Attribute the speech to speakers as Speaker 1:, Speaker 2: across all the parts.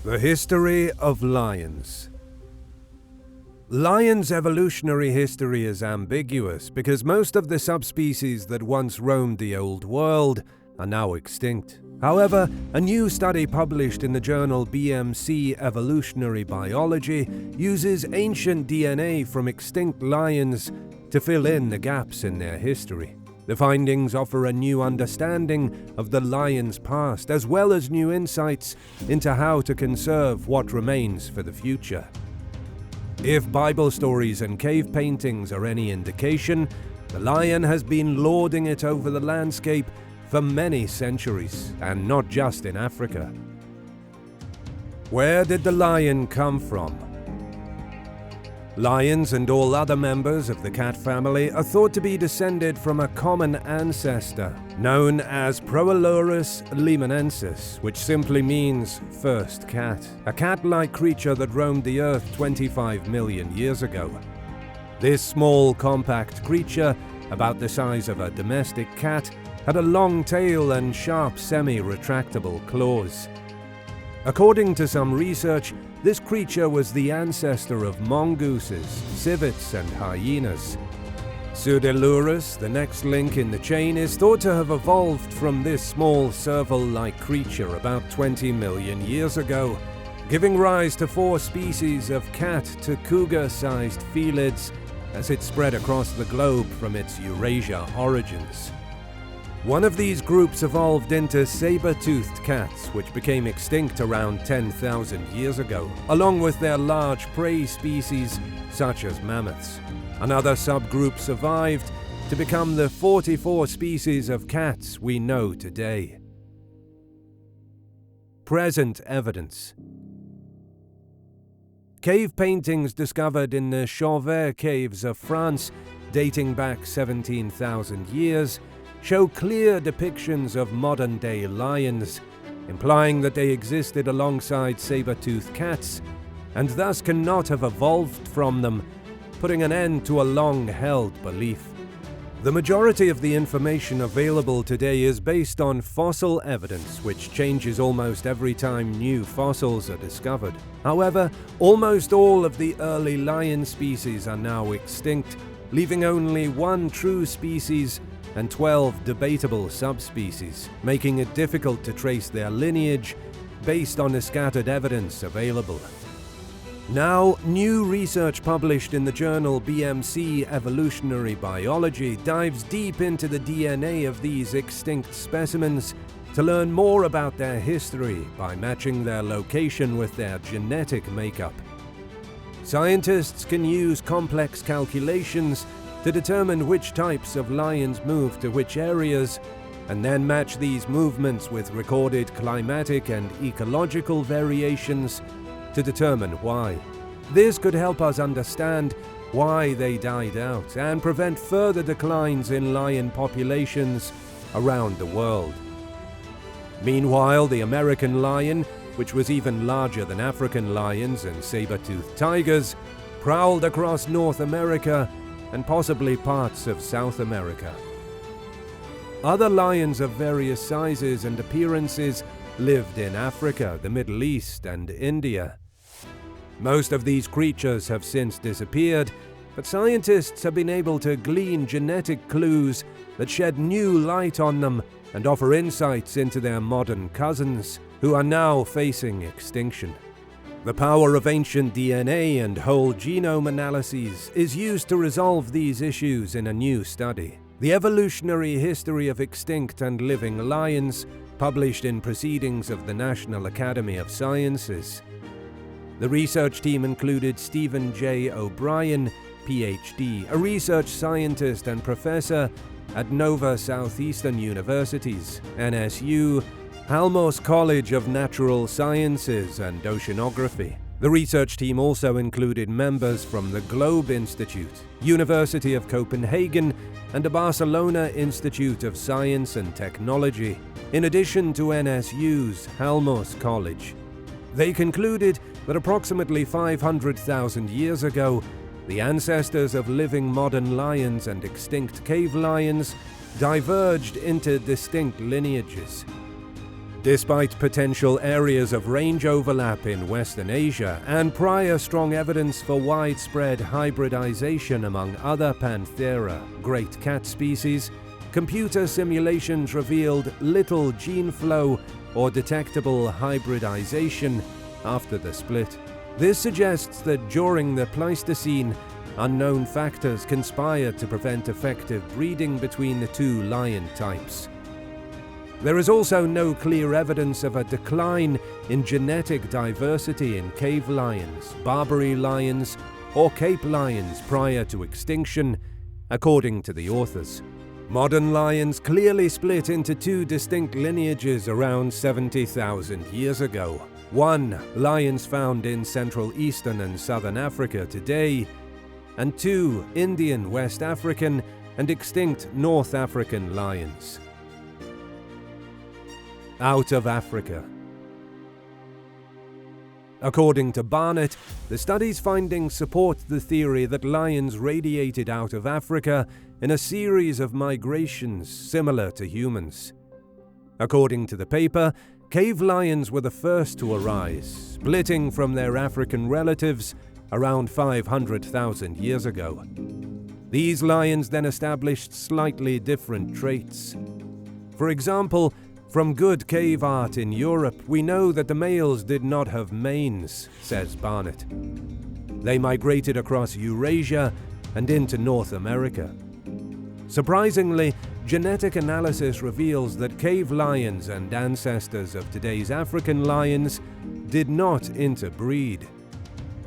Speaker 1: The history of lions. Lions' evolutionary history is ambiguous because most of the subspecies that once roamed the Old World are now extinct. However, a new study published in the journal BMC Evolutionary Biology uses ancient DNA from extinct lions to fill in the gaps in their history. The findings offer a new understanding of the lion's past, as well as new insights into how to conserve what remains for the future. If Bible stories and cave paintings are any indication, the lion has been lording it over the landscape for many centuries, and not just in Africa. Where did the lion come from? Lions and all other members of the cat family are thought to be descended from a common ancestor known as Proalurus limonensis, which simply means first cat, a cat-like creature that roamed the earth 25 million years ago. This small, compact creature, about the size of a domestic cat, had a long tail and sharp semi-retractable claws. According to some research, this creature was the ancestor of mongooses, civets, and hyenas. Pseudolurus, the next link in the chain, is thought to have evolved from this small serval-like creature about 20 million years ago, giving rise to 4 species of cat to cougar-sized felids as it spread across the globe from its Eurasia origins. One of these groups evolved into saber-toothed cats, which became extinct around 10,000 years ago, along with their large prey species such as mammoths. Another subgroup survived to become the 44 species of cats we know today. Present evidence. Cave paintings discovered in the Chauvet caves of France, dating back 17,000 years, show clear depictions of modern-day lions, implying that they existed alongside saber-toothed cats, and thus cannot have evolved from them, putting an end to a long-held belief. The majority of the information available today is based on fossil evidence, which changes almost every time new fossils are discovered. However, almost all of the early lion species are now extinct, leaving only 1 true species and 12 debatable subspecies, making it difficult to trace their lineage based on the scattered evidence available. Now, new research published in the journal BMC Evolutionary Biology dives deep into the DNA of these extinct specimens to learn more about their history by matching their location with their genetic makeup. Scientists can use complex calculations to determine which types of lions move to which areas, and then match these movements with recorded climatic and ecological variations to determine why. This could help us understand why they died out and prevent further declines in lion populations around the world. Meanwhile, the American lion, which was even larger than African lions and saber-toothed tigers, prowled across North America and possibly parts of South America. Other lions of various sizes and appearances lived in Africa, the Middle East, and India. Most of these creatures have since disappeared, but scientists have been able to glean genetic clues that shed new light on them and offer insights into their modern cousins, who are now facing extinction. The power of ancient DNA and whole genome analyses is used to resolve these issues in a new study, The Evolutionary History of Extinct and Living Lions, published in Proceedings of the National Academy of Sciences. The research team included Stephen J. O'Brien, PhD, a research scientist and professor at Nova Southeastern University's, NSU, Halmos College of Natural Sciences and Oceanography. The research team also included members from the Globe Institute, University of Copenhagen, and the Barcelona Institute of Science and Technology, in addition to NSU's Halmos College. They concluded that approximately 500,000 years ago, the ancestors of living modern lions and extinct cave lions diverged into distinct lineages. Despite potential areas of range overlap in Western Asia and prior strong evidence for widespread hybridization among other Panthera great cat species, computer simulations revealed little gene flow or detectable hybridization after the split. This suggests that during the Pleistocene, unknown factors conspired to prevent effective breeding between the two lion types. There is also no clear evidence of a decline in genetic diversity in cave lions, Barbary lions, or Cape lions prior to extinction, according to the authors. Modern lions clearly split into two distinct lineages around 70,000 years ago. One, lions found in Central Eastern and Southern Africa today, and two, Indian, West African, and extinct North African lions. Out of Africa. According to Barnett, the study's findings support the theory that lions radiated out of Africa in a series of migrations similar to humans. According to the paper, cave lions were the first to arise, splitting from their African relatives around 500,000 years ago. These lions then established slightly different traits. For example, from good cave art in Europe, we know that the males did not have manes, says Barnett. They migrated across Eurasia and into North America. Surprisingly, genetic analysis reveals that cave lions and ancestors of today's African lions did not interbreed.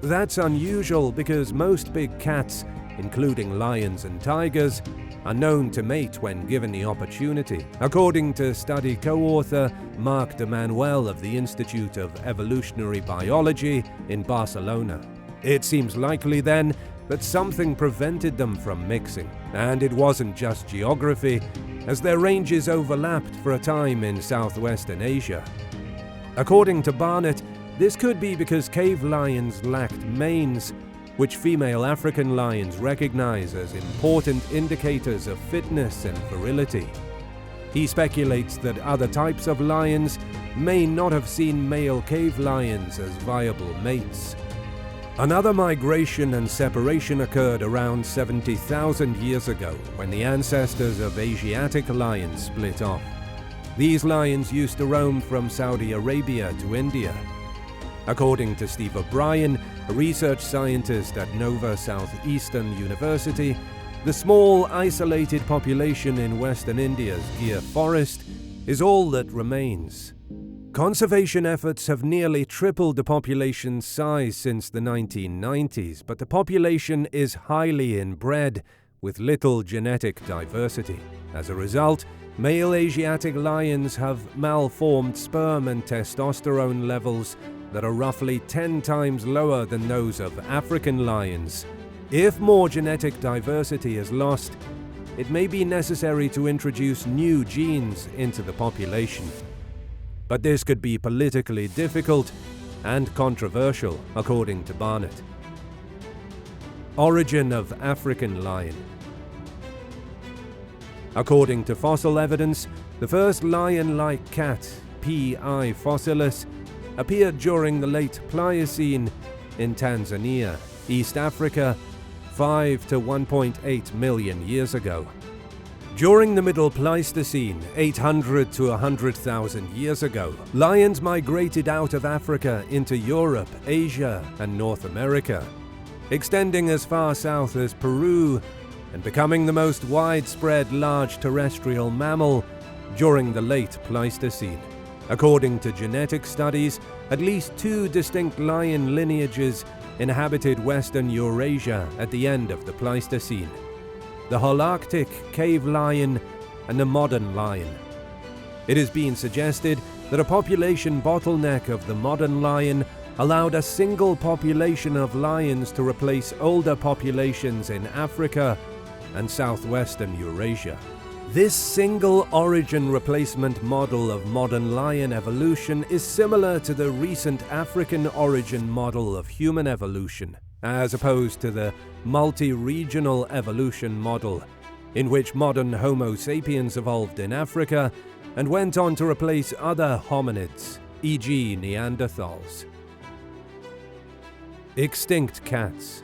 Speaker 1: That's unusual because most big cats, including lions and tigers, are known to mate when given the opportunity, according to study co-author Marc de Manuel of the Institute of Evolutionary Biology in Barcelona. It seems likely then that something prevented them from mixing, and it wasn't just geography, as their ranges overlapped for a time in southwestern Asia. According to Barnett, this could be because cave lions lacked manes, which female African lions recognize as important indicators of fitness and virility. He speculates that other types of lions may not have seen male cave lions as viable mates. Another migration and separation occurred around 70,000 years ago when the ancestors of Asiatic lions split off. These lions used to roam from Saudi Arabia to India. According to Steve O'Brien, a research scientist at Nova Southeastern University, the small, isolated population in western India's Gir forest is all that remains. Conservation efforts have nearly tripled the population's size since the 1990s, but the population is highly inbred, with little genetic diversity. As a result, male Asiatic lions have malformed sperm and testosterone levels that are roughly 10 times lower than those of African lions. If more genetic diversity is lost, it may be necessary to introduce new genes into the population. But this could be politically difficult and controversial, according to Barnett. Origin of African lion. According to fossil evidence, the first lion-like cat, P.I. fossilis, appeared during the late Pliocene in Tanzania, East Africa, 5 to 1.8 million years ago. During the Middle Pleistocene, 800 to 100,000 years ago, lions migrated out of Africa into Europe, Asia, and North America, extending as far south as Peru and becoming the most widespread large terrestrial mammal during the late Pleistocene. According to genetic studies, at least two distinct lion lineages inhabited western Eurasia at the end of the Pleistocene: the Holarctic cave lion and the modern lion. It has been suggested that a population bottleneck of the modern lion allowed a single population of lions to replace older populations in Africa and southwestern Eurasia. This single origin replacement model of modern lion evolution is similar to the recent African origin model of human evolution, as opposed to the multi-regional evolution model, in which modern Homo sapiens evolved in Africa and went on to replace other hominids, e.g. Neanderthals. Extinct cats.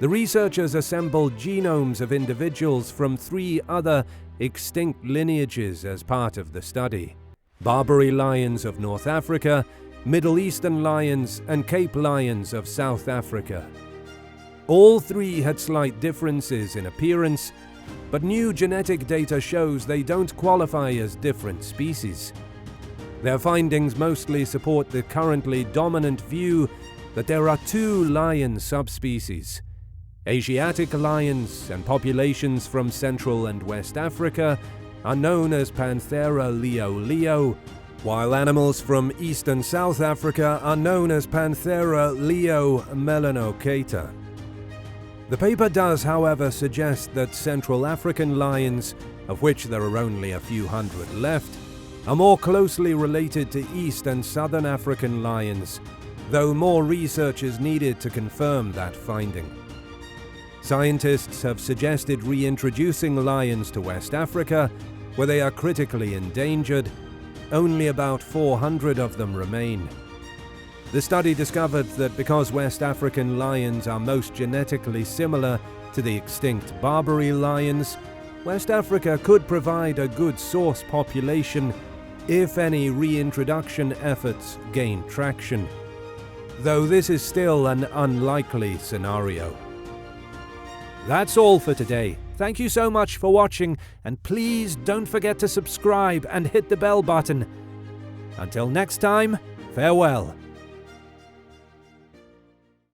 Speaker 1: The researchers assembled genomes of individuals from 3 other extinct lineages as part of the study: Barbary lions of North Africa, Middle Eastern lions, and Cape lions of South Africa. All 3 had slight differences in appearance, but new genetic data shows they don't qualify as different species. Their findings mostly support the currently dominant view that there are 2 lion subspecies: Asiatic lions and populations from Central and West Africa are known as Panthera leo, while animals from East and South Africa are known as Panthera leo melanocata. The paper does, however, suggest that Central African lions, of which there are only a few hundred left, are more closely related to East and Southern African lions, though more research is needed to confirm that finding. Scientists have suggested reintroducing lions to West Africa, where they are critically endangered. Only about 400 of them remain. The study discovered that because West African lions are most genetically similar to the extinct Barbary lions, West Africa could provide a good source population if any reintroduction efforts gain traction, though this is still an unlikely scenario. That's all for today. Thank you so much for watching, and please don't forget to subscribe and hit the bell button. Until next time, farewell.